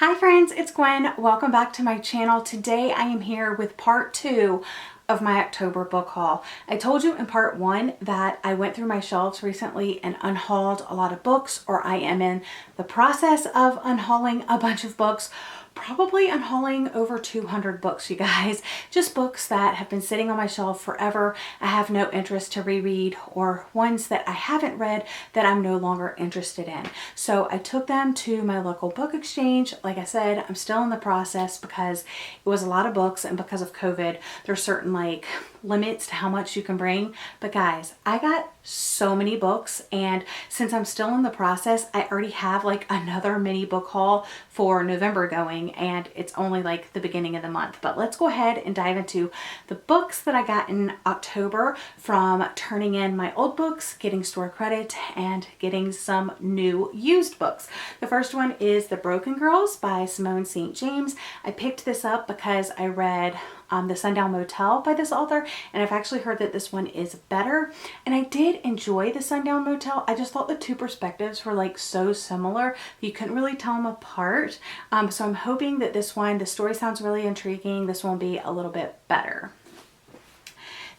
Hi friends, it's Gwen. Welcome back to my channel. Today I am here with part 2 of my October book haul. I told you in part 1 that I went through my shelves recently and unhauled a lot of books, or I am in the process of unhauling a bunch of books. Probably unhauling over 200 books, you guys. Just books that have been sitting on my shelf forever. I have no interest to reread, or ones that I haven't read that I'm no longer interested in. So I took them to my local book exchange. Like I said, I'm still in the process because it was a lot of books, and because of COVID, there's certain limits to how much you can bring. But guys, I got so many books, and since I'm still in the process, I already have another mini book haul for November going, and it's only the beginning of the month. But let's go ahead and dive into the books that I got in October from turning in my old books, getting store credit, and getting some new used books. The first one is The Broken Girls by Simone St. James. I picked this up because I read The Sundown Motel by this author, and I've actually heard that this one is better. And I did enjoy The Sundown Motel. I just thought the two perspectives were so similar you couldn't really tell them apart. So I'm hoping that this one, the story sounds really intriguing, this one will be a little bit better.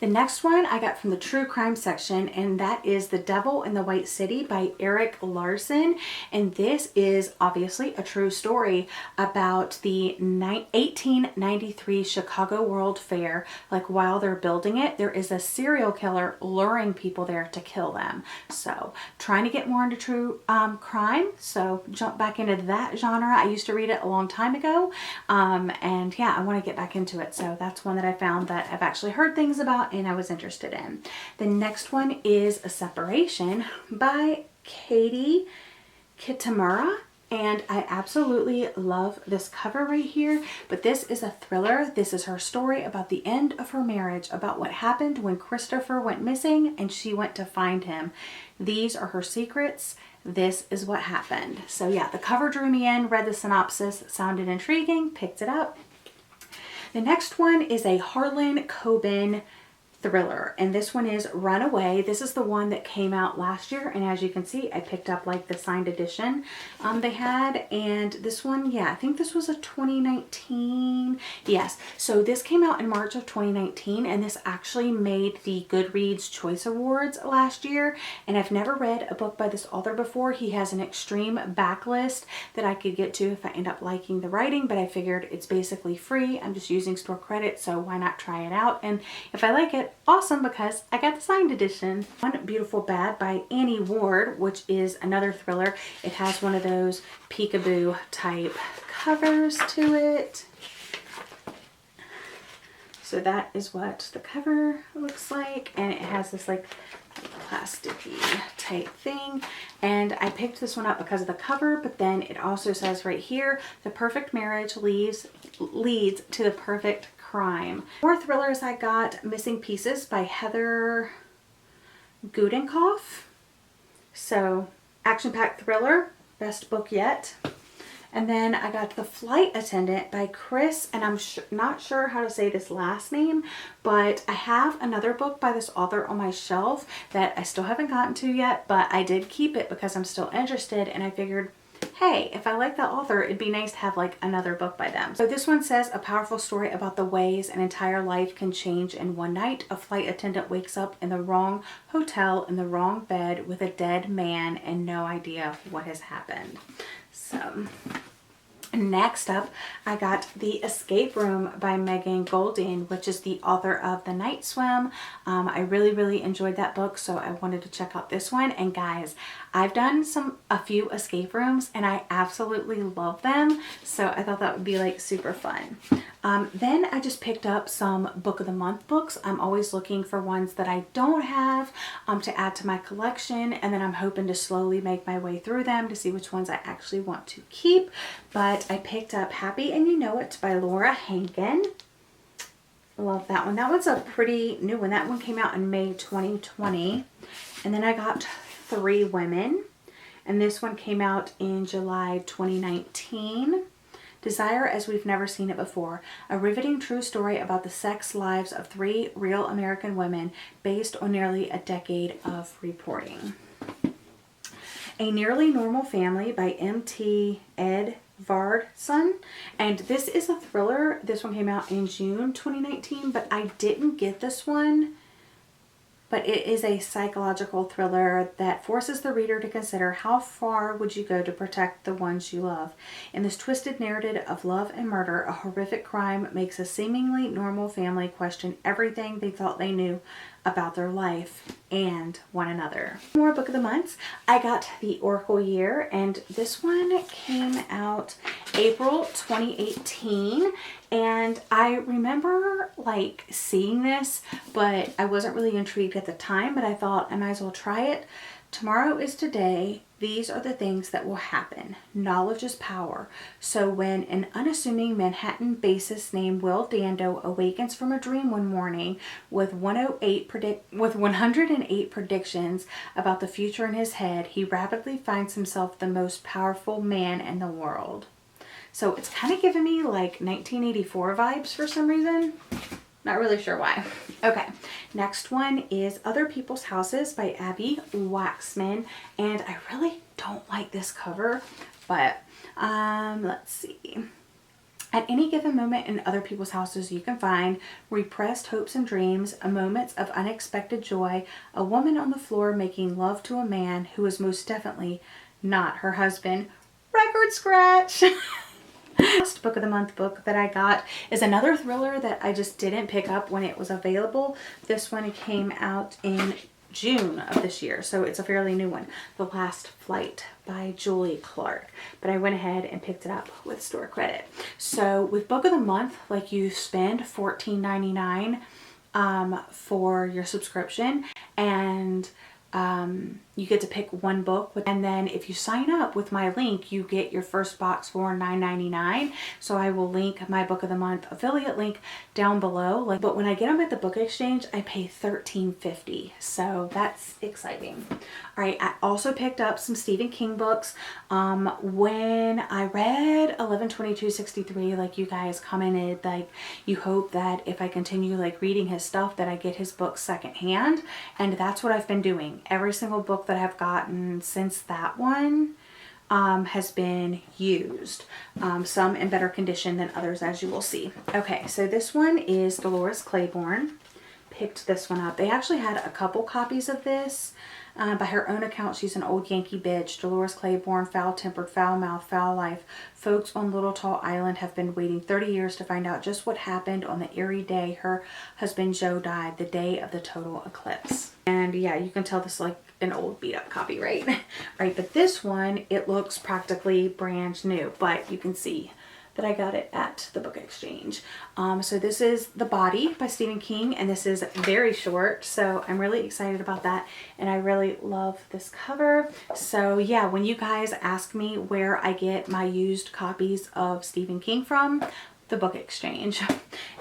The next one I got from the true crime section, and that is The Devil in the White City by Eric Larson. And this is obviously a true story about the 1893 Chicago World Fair. While they're building it, there is a serial killer luring people there to kill them. So trying to get more into true crime, so jump back into that genre. I used to read it a long time ago, and yeah, I want to get back into it. So that's one that I found that I've actually heard things about and I was interested in. The next one is A Separation by Katie Kitamura. And I absolutely love this cover right here, but this is a thriller. This is her story about the end of her marriage, about what happened when Christopher went missing and she went to find him. These are her secrets. This is what happened. So yeah, the cover drew me in, read the synopsis, sounded intriguing, picked it up. The next one is a Harlan Coben thriller, and this one is Runaway. This is the one that came out last year, and as you can see, I picked up the signed edition they had. And this one, yeah, I think this was a 2019. Yes, so this came out in March of 2019, and this actually made the Goodreads Choice Awards last year. And I've never read a book by this author before. He has an extreme backlist that I could get to if I end up liking the writing, but I figured it's basically free. I'm just using store credit, so why not try it out? And if I like it, awesome, because I got the signed edition. One Beautiful Bad by Annie Ward, which is another thriller. It has one of those peekaboo type covers to it. So that is what the cover looks like, and it has this plasticky type thing. And I picked this one up because of the cover, but then it also says right here, the perfect marriage leads to the perfect crime. More thrillers I got: Missing Pieces by Heather Gudenkoff. So action-packed thriller, best book yet. And then I got The Flight Attendant by Chris, and I'm not sure how to say this last name, but I have another book by this author on my shelf that I still haven't gotten to yet, but I did keep it because I'm still interested, and I figured, hey, if I like that author, it'd be nice to have another book by them. So this one says, a powerful story about the ways an entire life can change in one night. A flight attendant wakes up in the wrong hotel in the wrong bed with a dead man and no idea what has happened. So next up, I got The Escape Room by Megan Golding, which is the author of The Night Swim. I really enjoyed that book, so I wanted to check out this one. And guys, I've done a few escape rooms and I absolutely love them, so I thought that would be super fun. Then I just picked up some Book of the Month books. I'm always looking for ones that I don't have to add to my collection, and then I'm hoping to slowly make my way through them to see which ones I actually want to keep. But I picked up Happy and You Know It by Laura Hankin. Love that one. That one's a pretty new one. That one came out in May 2020. And then I got Three Women, and this one came out in July 2019. Desire as We've Never Seen It Before, a riveting true story about the sex lives of 3 real American women based on nearly a decade of reporting. A Nearly Normal Family by M.T. Ed Vardson, and this is a thriller. This one came out in June 2019, but I didn't get this one. But it is a psychological thriller that forces the reader to consider how far would you go to protect the ones you love. In this twisted narrative of love and murder, a horrific crime makes a seemingly normal family question everything they thought they knew about their life and one another. More book of the months. I got The Oracle Year, and this one came out April 2018, and I remember like seeing this, but I wasn't really intrigued at the time, but I thought I might as well try it. Tomorrow is today. These are the things that will happen. Knowledge is power. So when an unassuming Manhattan bassist named Will Dando awakens from a dream one morning with 108 predictions about the future in his head, he rapidly finds himself the most powerful man in the world. So it's kind of giving me like 1984 vibes for some reason. Not really sure why. Okay, next one is Other People's Houses by Abby Waxman, and I really don't like this cover, but let's see. At any given moment in other people's houses, you can find repressed hopes and dreams, moments of unexpected joy, a woman on the floor making love to a man who is most definitely not her husband. Record scratch! Last book of the month book that I got is another thriller that I just didn't pick up when it was available. This one came out in June of this year, so it's a fairly new one. The Last Flight by Julie Clark. But I went ahead and picked it up with store credit. So with book of the month, like, you spend $14.99 for your subscription, and you get to pick one book, and then if you sign up with my link, you get your first box for $9.99. So I will link my book of the month affiliate link down below. But when I get them at the book exchange, I pay $13.50, so that's exciting. All right, I also picked up some Stephen King books. When I read 11/22/63, like, you guys commented, like, you hope that if I continue like reading his stuff that I get his books secondhand, and that's what I've been doing. Every single book that I've gotten since that one has been used, some in better condition than others, as you will see. Okay, so this one is Dolores Claiborne. Picked this one up. They actually had a couple copies of this. By her own account, she's an old Yankee bitch. Dolores Claiborne, foul-tempered, foul-mouthed, foul life. Folks on Little Tall Island have been waiting 30 years to find out just what happened on the eerie day her husband Joe died, the day of the total eclipse. And yeah, you can tell this is like an old beat-up copy, right? Right, but this one, it looks practically brand new, but you can see that I got it at the book exchange. So this is The Body by Stephen King, and this is very short, so I'm really excited about that, and I really love this cover. So yeah, when you guys ask me where I get my used copies of Stephen King from, the book exchange.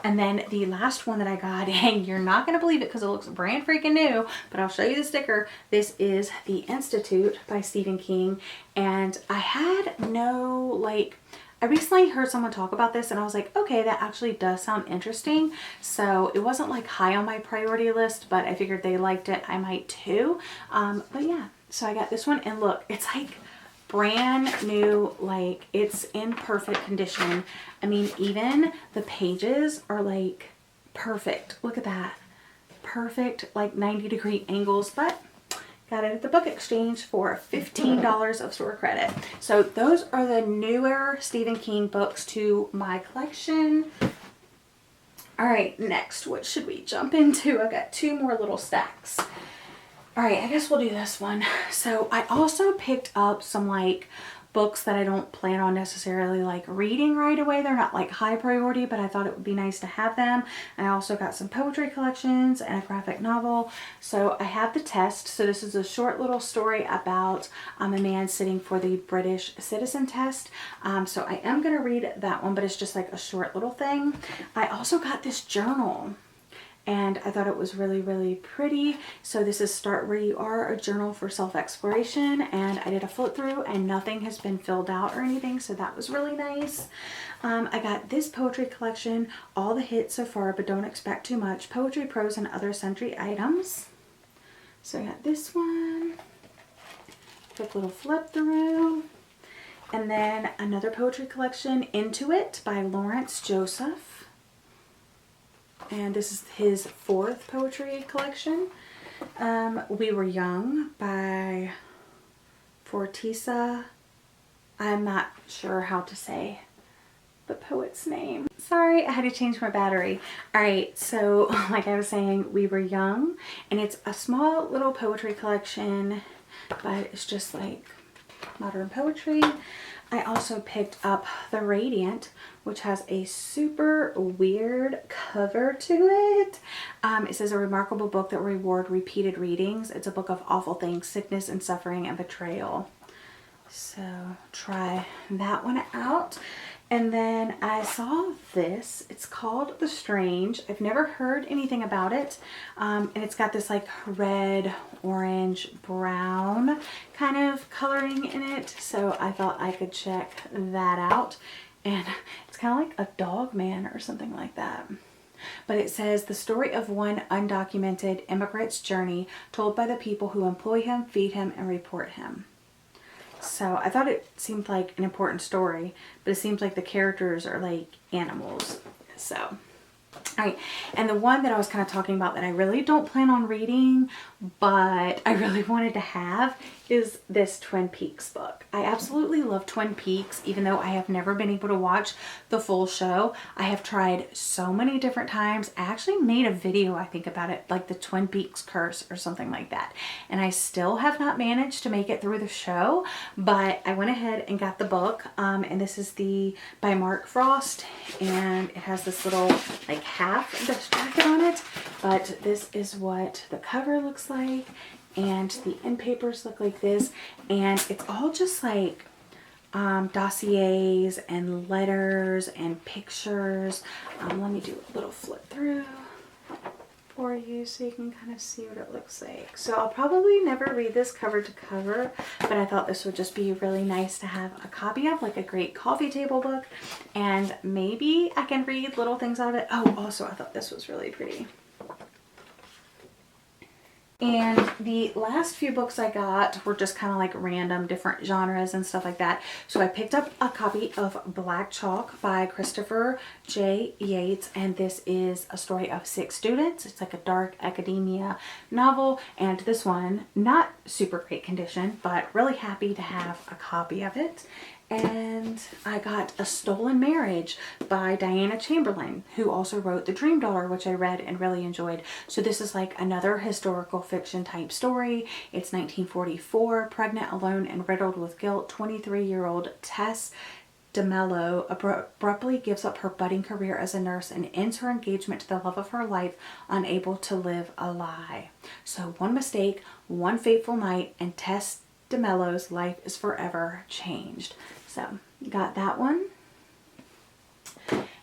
And then the last one that I got, and you're not going to believe it because it looks brand freaking new, but I'll show you the sticker. This is The Institute by Stephen King, and I had no, like, I recently heard someone talk about this, and I was like, okay, that actually does sound interesting. So it wasn't like high on my priority list, but I figured they liked it, I might too. But yeah, so I got this one, and look, it's like brand new, like, it's in perfect condition. I mean, even the pages are like perfect. Look at that. Perfect, like 90-degree angles, but got it at the book exchange for $15 of store credit. So those are the newer Stephen King books to my collection. All right, next, what should we jump into? I've got two more little stacks. All right, I guess we'll do this one. So I also picked up some like books that I don't plan on necessarily like reading right away. They're not like high priority, but I thought it would be nice to have them. I also got some poetry collections and a graphic novel. So I have The Test. So this is a short little story about a man sitting for the British citizen test. So I am going to read that one, but it's just like a short little thing. I also got this journal, and I thought it was really, really pretty. So this is Start Where You Are, a journal for self-exploration, and I did a flip through and nothing has been filled out or anything, so that was really nice. I got this poetry collection, All the Hits So Far But Don't Expect Too Much, Poetry, Prose, and Other Sundry Items. So I got this one, quick little flip through. And then another poetry collection, Into It by Lawrence Joseph. And this is his 4th poetry collection. We Were Young by Fortisa. I'm not sure how to say the poet's name. Sorry, I had to change my battery. Alright, so like I was saying, We Were Young, and it's a small little poetry collection, but it's just like modern poetry. I also picked up The Radiant, which has a super weird cover to it. It says a remarkable book that will reward repeated readings. It's a book of awful things, sickness and suffering and betrayal. So try that one out. And then I saw this. It's called The Strange. I've never heard anything about it. And it's got this like red, orange, brown kind of coloring in it. So I thought I could check that out. And it's kind of like a dog man or something like that. But it says the story of one undocumented immigrant's journey told by the people who employ him, feed him, and report him. So I thought it seemed like an important story, but it seems like the characters are like animals. So, alright, and the one that I was kind of talking about that I really don't plan on reading, but I really wanted to have, is this Twin Peaks book. I absolutely love Twin Peaks, even though I have never been able to watch the full show. I have tried so many different times. I actually made a video, I think, about it, like the Twin Peaks curse or something like that. And I still have not managed to make it through the show, but I went ahead and got the book. And this is by Mark Frost, and it has this little like half dust jacket on it, but this is what the cover looks like. And the end papers look like this, and it's all just like dossiers and letters and pictures. Let me do a little flip through for you so you can kind of see what it looks like. So I'll probably never read this cover to cover, but I thought this would just be really nice to have a copy of, like a great coffee table book, and maybe I can read little things out of it. Oh, also I thought this was really pretty. And the last few books I got were just kind of like random different genres and stuff like that. So I picked up a copy of Black Chalk by Christopher J. Yates, and this is a story of 6 students. It's like a dark academia novel, and this one, not super great condition, but really happy to have a copy of it. And I got A Stolen Marriage by Diana Chamberlain, who also wrote The Dream Daughter, which I read and really enjoyed. So this is like another historical fiction type story. It's 1944, pregnant, alone, and riddled with guilt. 23-year-old Tess DeMello abruptly gives up her budding career as a nurse and ends her engagement to the love of her life, unable to live a lie. So one mistake, one fateful night, and Tess DeMello's life is forever changed. So got that one.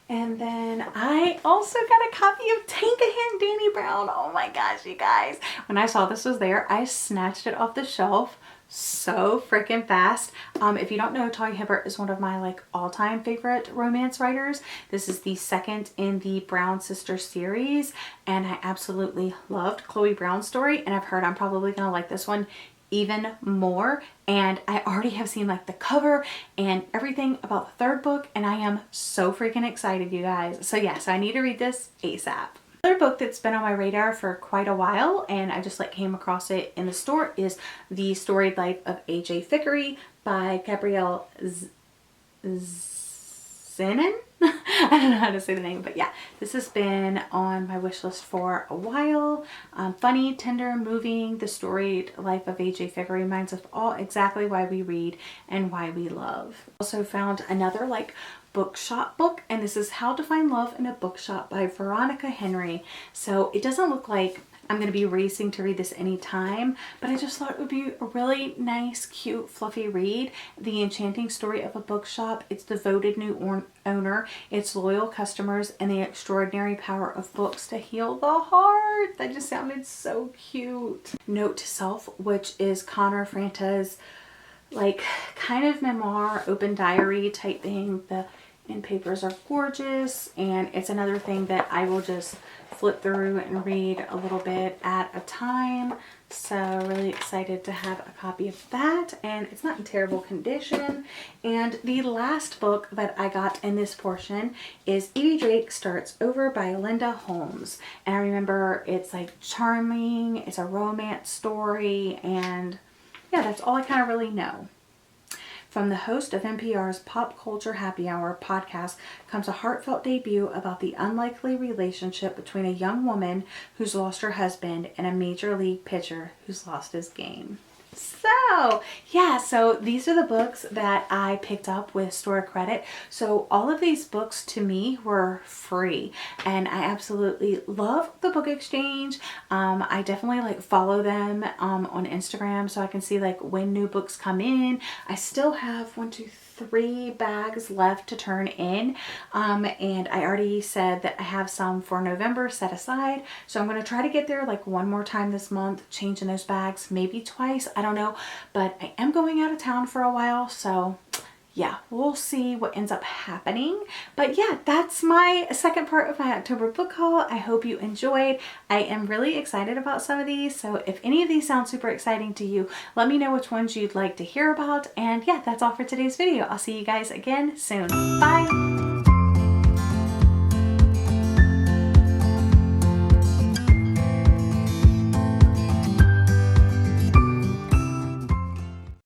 And then I also got a copy of Tankahan Danny Brown. Oh my gosh, you guys. When I saw this was there, I snatched it off the shelf so freaking fast. If you don't know, Talia Hibbert is one of my like all-time favorite romance writers. This is the 2nd in the Brown Sisters series, and I absolutely loved Chloe Brown's story, and I've heard I'm probably gonna like this one even more, and I already have seen like the cover and everything about the 3rd book, and I am so freaking excited, you guys. So yeah, so I need to read this ASAP. Another book that's been on my radar for quite a while, and I just like came across it in the store, is The Storied Life of A.J. Thickery by Gabrielle Zenon. I don't know how to say the name, but yeah, this has been on my wish list for a while. Funny, tender, moving. The Storied Life of A.J. Thickery reminds us all exactly why we read and why we love. Also found another like bookshop book, and this is How to Find Love in a Bookshop by Veronica Henry. So it doesn't look like I'm going to be racing to read this anytime, but I just thought it would be a really nice, cute, fluffy read. The enchanting story of a bookshop, its devoted new owner, its loyal customers, and the extraordinary power of books to heal the heart. That just sounded so cute. Note to Self, which is Connor Franta's like kind of memoir, open diary type thing. The end papers are gorgeous, and it's another thing that I will just flip through and read a little bit at a time. So really excited to have a copy of that, and it's not in terrible condition. And the last book that I got in this portion is Evie Drake Starts Over by Linda Holmes. And I remember it's like charming, it's a romance story, and yeah, that's all I kind of really know. From the host of NPR's Pop Culture Happy Hour podcast comes a heartfelt debut about the unlikely relationship between a young woman who's lost her husband and a major league pitcher who's lost his game. So yeah, so these are the books that I picked up with store credit. So all of these books to me were free, and I absolutely love the book exchange. I definitely like follow them on Instagram so I can see like when new books come in. I still have 3 bags left to turn in, and I already said that I have some for November set aside, so I'm going to try to get there like one more time this month, changing those bags, maybe twice, I don't know, but I am going out of town for a while, so yeah, we'll see what ends up happening. But yeah, that's my second part of my October book haul. I hope you enjoyed. I am really excited about some of these, so if any of these sound super exciting to you, let me know which ones you'd like to hear about. And yeah, that's all for today's video. I'll see you guys again soon. Bye!